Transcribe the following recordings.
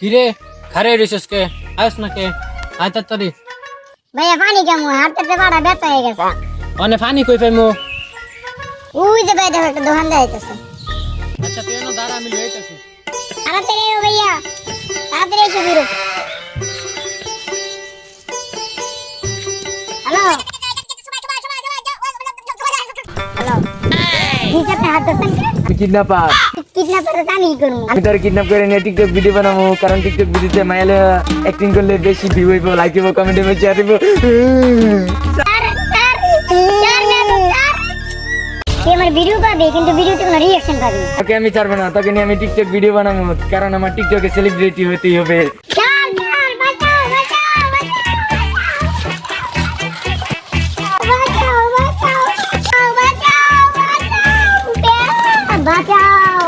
কিরে খারে রিসেস কে আইস না কে আয় তাড়াতাড়ি ভাইয়া পানি কেমন হাঁটতে পাড়া ব্যথা হয়ে গেছে। অনে পানি কই পাইমু? ওই যে ভাই দেখো একটা দোকান যাইতেছে। আচ্ছা তুই এনো দাঁড়া আমি লইতাছি। তাড়াতাড়ি এসো ভাইয়া, তাড়াতাড়ি এসো বিরু। হ্যালো হ্যালো, নিচে হাত ধরছেন কিডন্যাপার কিডন্যাপার আমি কি করবো? আমি তার কিডন্যাপ করে নিয়ে টিকটক ভিডিও বানাবো, কারণ টিকটক ভিডিওতে মায়ালে অ্যাক্টিং করলে বেশি ভিউ হইব, লাইক হইব, কমেন্ট হইব, শেয়ার হইব। স্যার স্যার স্যার না স্যার, সে আমার ভিডিও পাবে কিন্তু ভিডিওতে কোনো রিঅ্যাকশন পাবে না। তোকে আমি ছাড়বো না, তোকে নিয়ে আমি টিকটক ভিডিও বানাবো, কারণ আমার টিকটকে সেলিব্রিটি হতেই হবে। স্যার স্যার বাঁচাও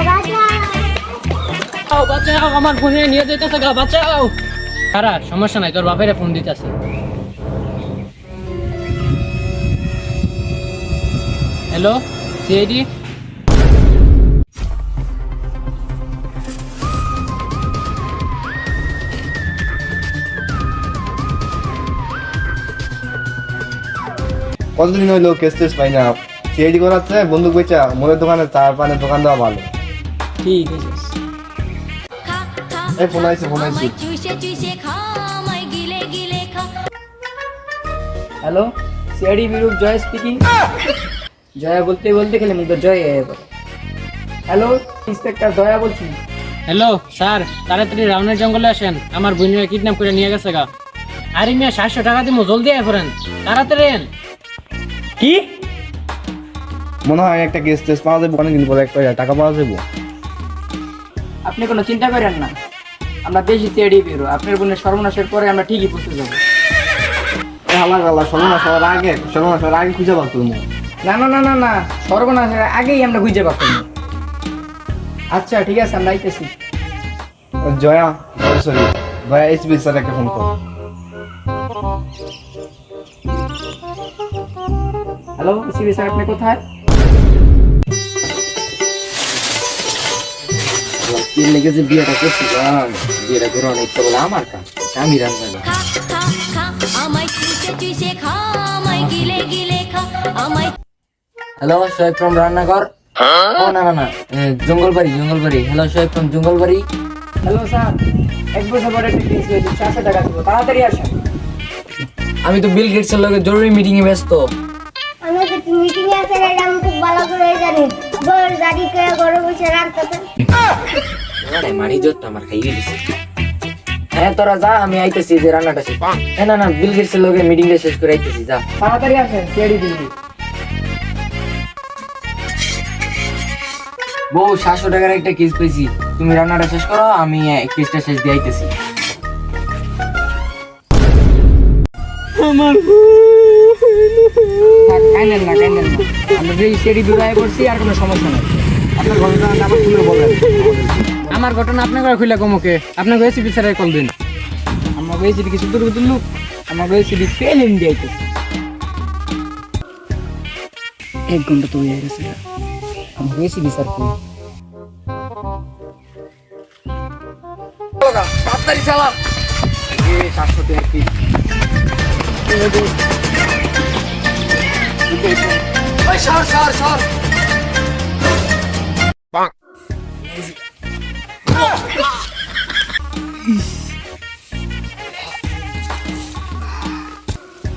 বাঁচাও বাঁচাও আমার ফোনে নিয়ে যাইতেছে গা, বাঁচাও। খারা সমস্যা নাই, তোর বাপেরে ফোন দিতেছে। হ্যালো সিআইডি, কতদিন হইলো কেস টেস পাই না। সিআইডি করাচ্ছে বন্দুক বেচা মোড়ের দোকানে, তার পানের দোকান দেওয়া ভালো। ঠিক আছে। এই ফোন আইছে ফোন আইছে। হ্যালো, সিআইডি বিরূপ জয় স্পিকিং। জয়া বলতে বলতে খেলে মুখ জয় হ্যালো, ইন্সপেক্টর দয়া বলছি। হ্যালো স্যার, তাড়াতাড়ি রাউনের জঙ্গলে আসেন, আমার বোনের কিডন্যাপ করে নিয়ে গেছে গা। আরে মিয়া 700 টাকা দিমু, জলদি আয় করেন, তাড়াতাড়ি আন। কি? মনে হয় একটা কেস টেস পাওয়া যাবে, অনেকদিন পরে একটা টাকা পাওয়া যাবে। আপনি কোনো চিন্তা করেন না, আমরা বেশি সিআইডি বিরো, আপনার বোনের সর্বনাশের পরে আমরা ঠিকই পৌঁছে যাবো। হালা গালা সর্বনাশ হওয়ার আগে খুঁজে পাচ্ছ তুমি। না না না না না, সর্বনাশের আগেই আমরা খুঁজে পাচ্ছি। আচ্ছা ঠিক আছে, আমরা আইতেছি। জয়া সরি ভাইয়া এসপি স্যার একটা ফোন কর। হ্যালো সিবি স্যার, আপনি কোথায়? কি লেগেছে বিয়েটা করছি, বিয়েটা করে অনেকটা বলে আমার কাজ আমি রান্না হ্যালো সোহেব ফ্রম রান্নাঘর। ও না না না, Jangalbari. Hello Soheb from Jangalbari. Hello sir, 1 বছর পরে একটা কেস হয়েছে, 400 টাকা দেবো, তাড়াতাড়ি আসেন। আমি তো বিল গেটসের লগে জরুরি মিটিং এ ব্যস্ত। আমি তো মিটিং এ আছে, এটা আমি খুব ভালো করে জানি। বড় গাড়ি করে ঘরে বসে রাখতেছে। আরে মারি যত আমার খাইয়ে দিছে। হ্যাঁ তোরা যা, আমি আইতেছি, যে রান্নাটা শেষ। হ্যাঁ না না, বিল গেটসের লগে মিটিং টা শেষ করে আইতেছি, যা। তাড়াতাড়ি আসেন, সিআইডি দিল্লি। বউ 700 টাকার একটা কেস পেয়েছি, তুমি রান্নাটা শেষ করো, আমি কেসটা শেষ দিয়ে আইতেছি। কাইনেন না, আমরা যে সিআইডি বিরোয় করছি, আর কোনো সমস্যা নাই। আপনার ঘটনাটা আবার খুলে বলেন। আমার ঘটনা আপনার ঘরে খুলে কমকে, আপনার ঘরে এসপি স্যারের কল দিন। আমরা গেছি কিছু দূর লোক, আমরা গেছি ফেল ইন্ডিয়া আইতেছি। 1 ঘন্টা তো হয়ে গেছে, আমরা গেছি স্যার কই? তাড়াতাড়ি চালা। 700 টাকা কি? ওই সর।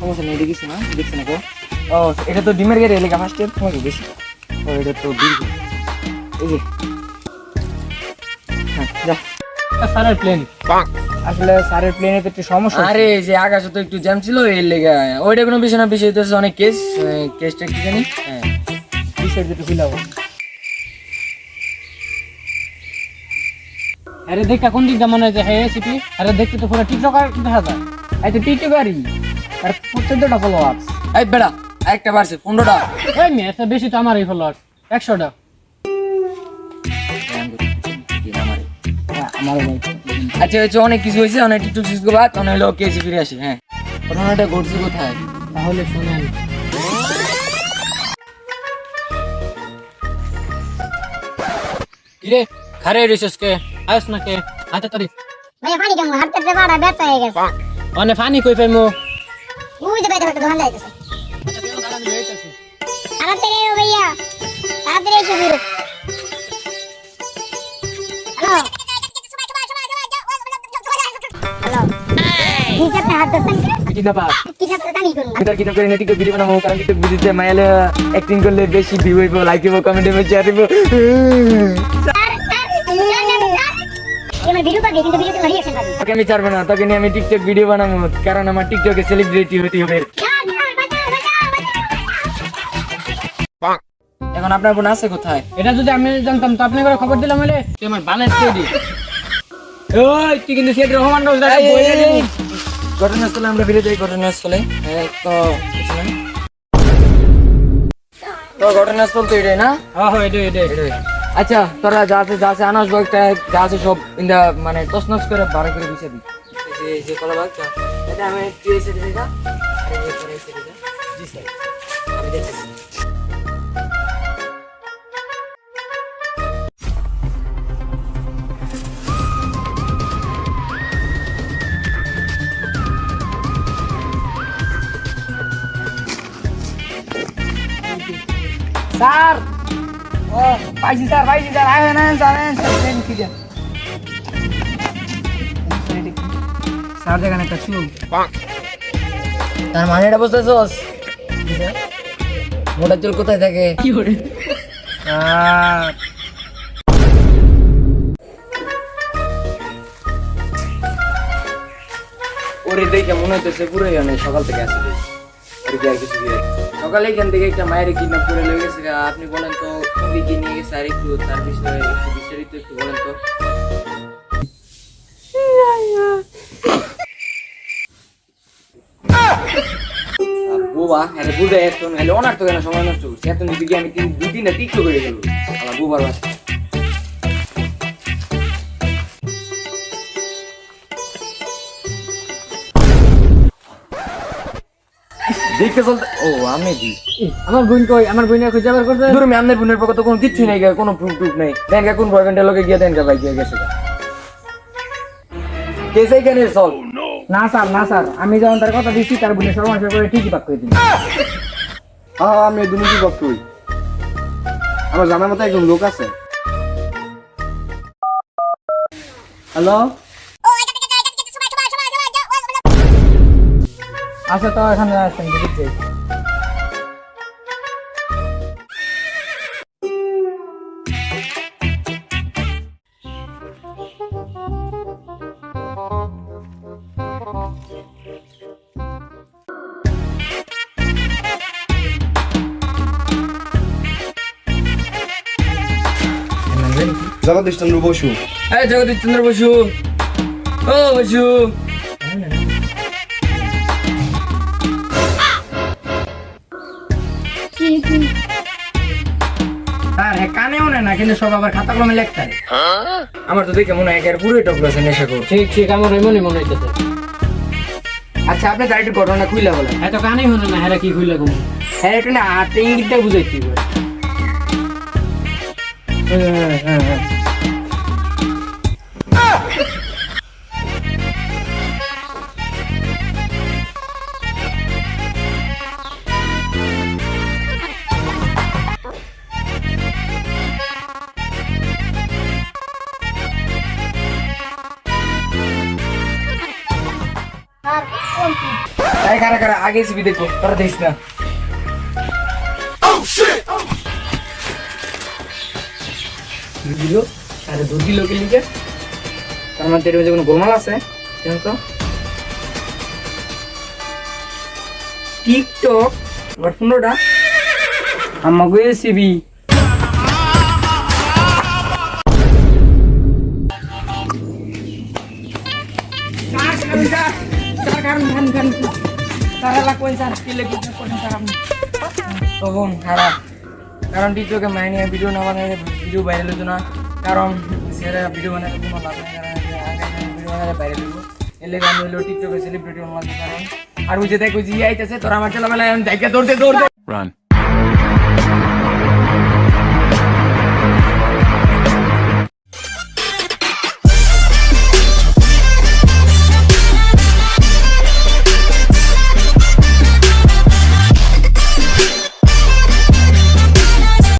সমস্যা নেই, দেখিস না, দেখছি না। ও এটা তো ডিমের গেড়ে লেখা ফার্স্ট ইয়ার, তোমাকে বেশি। ও এটা তো বিল, এই যে। হ্যাঁ যা। স্যারের প্লেন। আসলে স্যারের প্লেনে তো একটু সমস্যা। আরে যে আকাশে তো একটু জ্যাম ছিল, এর লেগে। ওইটা কোনো বিষয় না, বিষয় হইতেছে অনেক কেসটা কি জানি। হ্যাঁ বিষয় যেটা খিলাবো। আরে দেখা কোন দিকটা মনে হয় যে হ্যাঁ এসপি, আরে দেখতে তো পুরো টিকটকার দেখা যায়। এই তো টিকটকারই, তার 14টা ফলোয়ার্স। এই বেড়া একটা বাড়ছে 15টা। এই মেয়ে এত বেশি তো আমারই ফলোয়ার্স 100টা। হ্যাঁ আমারও ভাই। আচ্ছা অনেক কিছু হয়েছে, অনেক টিকটক শেষ করবো, অনেক লোক কেসে ফিরে আসি। হ্যাঁ ঘটনাটা ঘটছে কোথায়? তাহলে শুনেন। কিরে খারে রিসেস কে আইস না কে আয় তাড়াতাড়ি ভাইয়া পানি কেমন হাঁটতে পাড়া ব্যথা হয়ে গেছে অনে পানি কই পাইমু ওই যে বাইরে দোকান যাইতেছে তাড়াতাড়ি এসো ভাইয়া তাড়াতাড়ি এসো বিরু হ্যালো হ্যালো কি চাপটা হাত ধরছেন কি ব্যাপার কি চাপটা টানি করুন আমি তার কিতাব করে নেটিকে ভিডিও বানাবো কারণ টিকটক ভিডিওতে মায়ালে অ্যাক্টিং করলে বেশি ভিউ হইব লাইক হইব কমেন্ট হইব শেয়ার হইব আমার ভিডিও পাবে কিন্তু ভিডিওতে রিঅ্যাকশন পাবে তোকে আমি ছাড়বো না তোকে নিয়ে আমি টিকটক ভিডিও বানাবো কারণ আমার টিকটকে সেলিব্রিটি হতে হবে এখন আপনার বোন আছে কোথায় এটা যদি আমি জানতাম তো আপনি করে খবর দিলাম হলে তুই আমার বানের সেডি ওই তুই কিন্তু সেড রহমান রোজ ঘটনাস্থলে আমরা ফিরে যাই ঘটনাস্থলে তো কিছু নাই। তো ঘটনাস্থল তো এটাই না হ্যাঁ হ্যাঁ এটা এটাই। আচ্ছা তোরা যা আছে আনাস বইটা যা আছে সব ইন্দা মানে তছনছ করে বারো করে বিছে দিই যে কলা বাগটা এটা আমি তুই এসে দিবি না আর এই করে এসে দিবি জি স্যার আমি দেখতেছি স্যার ও পাইছি স্যার আয় না স্যার কি দেন স্যার দেখেন একটা চুল তার মানে এটা বুঝতেছস মোটা চুল কোথায় থাকে স্যার ওরে দেখে মনে হইতেছে পুরোই অনেক সকাল থেকে আসে ওরে কি আর কিছু দিয়ে সকালে এখান থেকে একটা মায়ের কিডন্যাপ করে লয়ে গেছে আপনি বলেন তো কোন দিকে নিয়ে গেছে আর একটু তার বিষয়ে একটু বিস্তারিত একটু বলেন তো বুবা আরে বুঝে এত নাহলে অনার তো কেন সময় নষ্ট করছে এত দিকে আমি দুই তিনটা টিকটক করে গেল আমার বুবার বাস দেখতে চলতে ও আমি দি আমার বোন কই আমার বোনের খুঁজে বের করতে দূর আমি আপনার বোনের পক্ষ তো কোনো কিচ্ছু নাই কোনো প্রুফ টুফ নাই দেন কোন বয়ফ্রেন্ডের লোকে গিয়ে দেন ভাই গিয়ে গেছে কেসে কেন সল না স্যার আমি যখন তার কথা দিচ্ছি তার বোনের সর্বনাশ করে ঠিকই পাক করে দিন হ্যাঁ আমি দুমুখী ভক্ত হই আমার জানার মতো একজন লোক আছে হ্যালো আচ্ছা তো এখানে আসেন দেখতে জগদীশ চন্দ্র বসু এই জগদীশ চন্দ্র বসু ও বসু স্যার হ্যাঁ কানেও না কিন্তু সব আবার খাতা কলমে লেখতে হয় আমার তো দেখে মনে হয় একের পুরোই টপ আছে নেশা কর ঠিক আমার মনে হইতেছে আচ্ছা আপনি তার একটু ঘটনা খুইলা বলেন এত কানেই হলো না হ্যাঁ কি খুইলে ঘুম হ্যাঁ একটু না হাতে ইঙ্গিতটা বুঝাইছি হ্যাঁ স্যার কোন কারা আগে সিবি দেখো তোরা দেখিস না দিল আরে দুধ দিল কি লিখে তার মধ্যে এর মধ্যে কোনো গোলমাল আছে জানো তো টিকটক আবার 15টা আমাকে সিবি তখন খারাপ কারণ টিকটকে মাইনে ভিডিও না বানালে ভিডিও ভাইরাল হতো না কারণ সেরা ভিডিও বানালে কোনো লাভ নেই কারণ ভিডিও বানালে ভাইরাল হইব এর লেগে আমি হলো টিকটকে সেলিব্রিটি হওয়ার কারণ আর ওই যে দেখ ওই যে আইতেছে তোরা আমার ছেলেবেলায় আমি দেখে দৌড়তে Run.